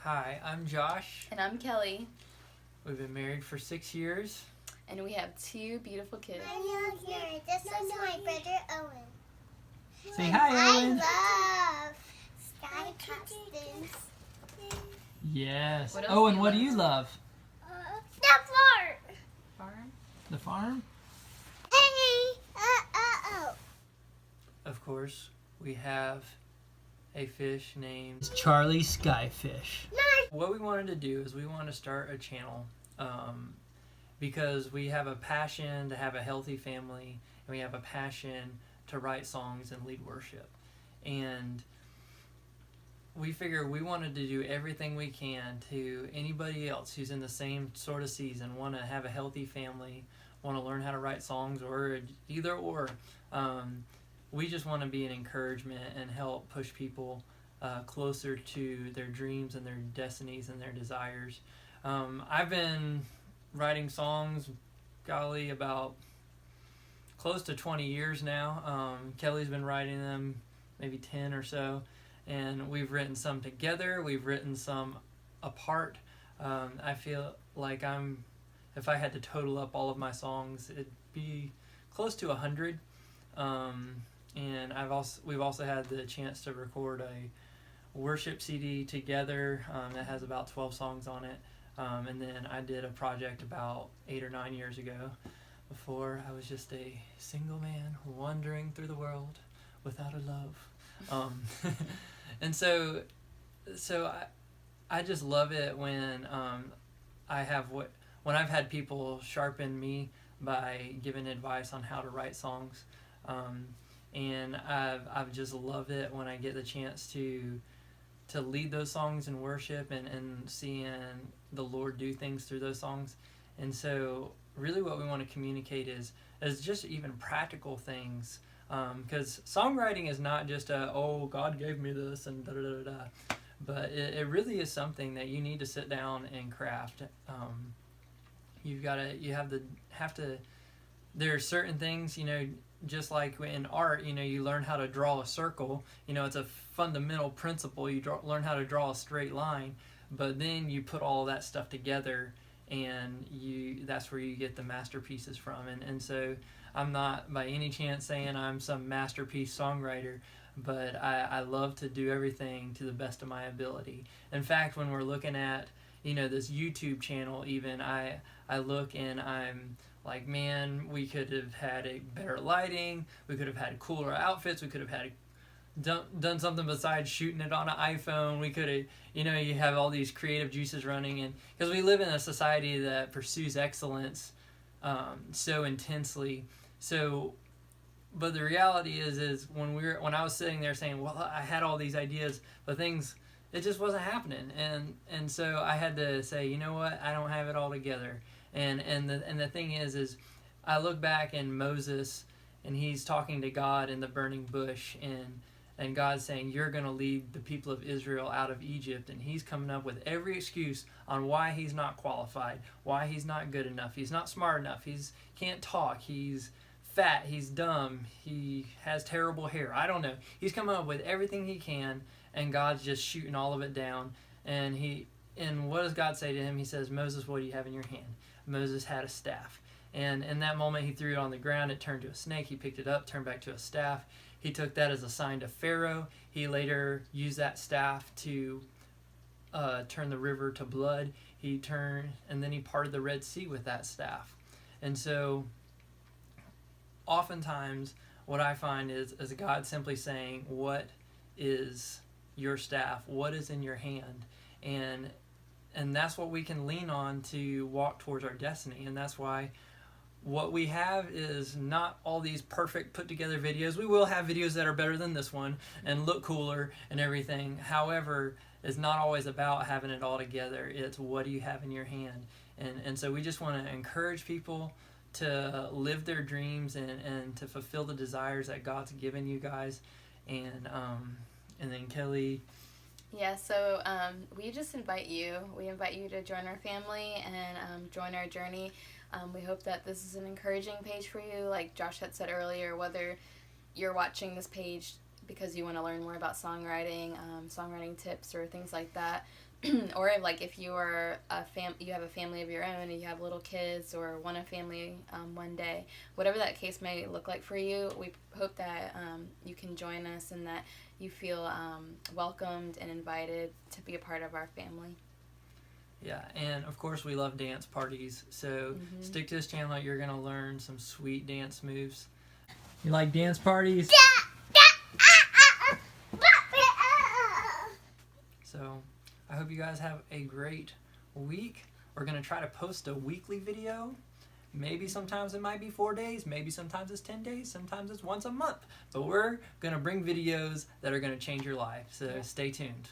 Hi, I'm Josh. And I'm Kelly. We've been married for 6 years. And we have 2 beautiful kids. I'm here. This is my brother Owen. Say hi, Owen. I love sky costumes. Yes. What else Owen, do you what do love? you love? The fart. Farm? The farm? Hey. Oh. Of course, we have a fish named Charlie Skyfish. Nice. What we wanted to do is we wanted to start a channel because we have a passion to have a healthy family, and we have a passion to write songs and lead worship. And we figured we wanted to do everything we can to anybody else who's in the same sort of season, want to have a healthy family, want to learn how to write songs, or either or. We just want to be an encouragement and help push people closer to their dreams and their destinies and their desires. I've been writing songs, golly, about close to 20 years now. Kelly's been writing them maybe 10 or so, and we've written some together, we've written some apart. I feel like if I had to total up all of my songs, it'd be close to 100. And we've also had the chance to record a worship CD together that has about 12 songs on it. And then I did a project about 8 or 9 years ago, before I was just a single man wandering through the world without a love. And so I just love it when when I've had people sharpen me by giving advice on how to write songs. And I've just loved it when I get the chance to lead those songs in worship and seeing the Lord do things through those songs. And so really what we want to communicate is just even practical things, because songwriting is not just God gave me this and da da da da, but it really is something that you need to sit down and craft. There are certain things, just like in art, you learn how to draw a circle. It's a fundamental principle. You learn how to draw a straight line, but then you put all that stuff together, and that's where you get the masterpieces from. And so I'm not by any chance saying I'm some masterpiece songwriter, but I love to do everything to the best of my ability. In fact, when we're looking at this YouTube channel, even I look and I'm like, man, we could have had a better lighting, we could have had cooler outfits, we could have had done something besides shooting it on an iPhone. We could have, you have all these creative juices running, and because we live in a society that pursues excellence so intensely. So, but the reality is when I was sitting there saying, well, I had all these ideas, but it just wasn't happening, and so I had to say, you know what, I don't have it all together. And the thing is I look back in Moses, and he's talking to God in the burning bush, and God's saying, you're going to lead the people of Israel out of Egypt, and he's coming up with every excuse on why he's not qualified, why he's not good enough, he's not smart enough, he's can't talk, he's fat, he's dumb, he has terrible hair, I don't know. He's coming up with everything he can, and God's just shooting all of it down. And what does God say to him? He says, Moses, what do you have in your hand? Moses had a staff. And in that moment, he threw it on the ground. It turned to a snake. He picked it up, turned back to a staff. He took that as a sign to Pharaoh. He later used that staff to turn the river to blood. And then he parted the Red Sea with that staff. And so oftentimes what I find is God simply saying, what is your staff? What is in your hand? And that's what we can lean on to walk towards our destiny. And that's why what we have is not all these perfect put together videos. We will have videos that are better than this one and look cooler and everything. However, it's not always about having it all together. It's what do you have in your hand. And so we just want to encourage people to live their dreams and to fulfill the desires that God's given you guys. And then Kelly... Yeah, so we just invite you. We invite you to join our family and join our journey. We hope that this is an encouraging page for you. Like Josh had said earlier, whether you're watching this page because you want to learn more about songwriting, songwriting tips or things like that. Or like if you are you have a family of your own and you have little kids or want a family one day, whatever that case may look like for you, we hope that you can join us and that you feel welcomed and invited to be a part of our family. Yeah, and of course we love dance parties, so stick to this channel. You're going to learn some sweet dance moves. You like dance parties? So I hope you guys have a great week. We're going to try to post a weekly video. Maybe sometimes it might be 4 days, maybe sometimes it's 10 days, sometimes it's once a month. But we're going to bring videos that are going to change your life, so stay tuned.